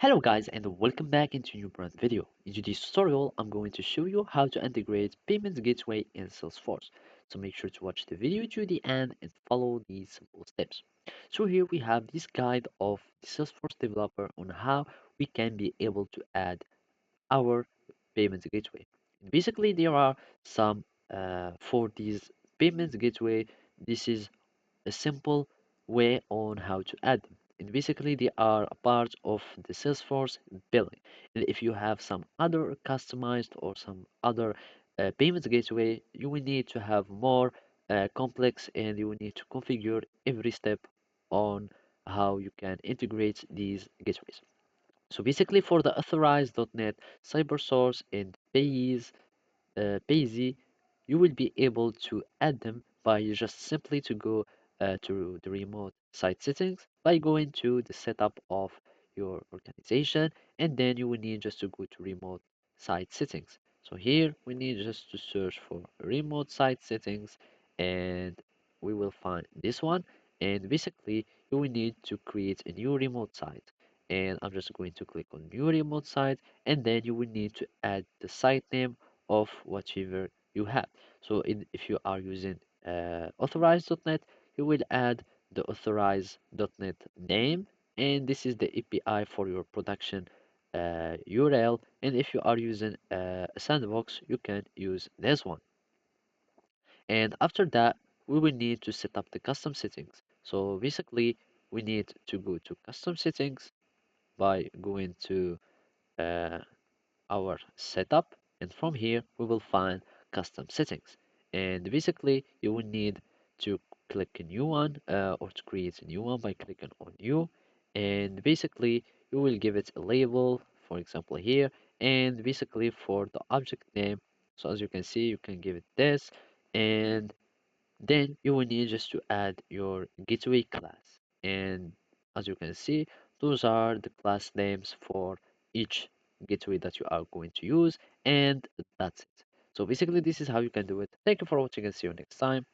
Hello guys and welcome back into a new brand video. In today's tutorial, I'm going to show you how to integrate Payments Gateway in Salesforce. So make sure to watch the video to the end and follow these simple steps. So here we have this guide of the Salesforce developer on how we can be able to add our Payments Gateway. Basically, there are some for these Payments Gateway. This is a simple way on how to add them. And basically, they are a part of the Salesforce billing. And if you have some other customized or some other payments gateway, you will need to have more complex and you will need to configure every step on how you can integrate these gateways. So basically, for the authorized.net, CyberSource, and Paisy, you will be able to add them by just simply to go to the remote site settings by going to the setup of your organization, and then you will need just to go to remote site settings. So here we need just to search for remote site settings, and we will find this one. And basically you will need to create a new remote site, and I'm just going to click on new remote site, and then you will need to add the site name of whatever you have. So if you are using authorized.net, you will add the authorized.net name, and this is the API for your production URL. And if you are using a sandbox, you can use this one. And after that, we will need to set up the custom settings. So basically, we need to go to custom settings by going to uh, our setup, and from here we will find custom settings. And basically you will need to click a new one or to create a new one by clicking on new, and basically you will give it a label, for example here, and basically for the object name, so as you can see you can give it this, and then you will need just to add your gateway class. And as you can see, those are the class names for each gateway that you are going to use, and that's it. So basically, this is how you can do it. Thank you for watching and see you next time.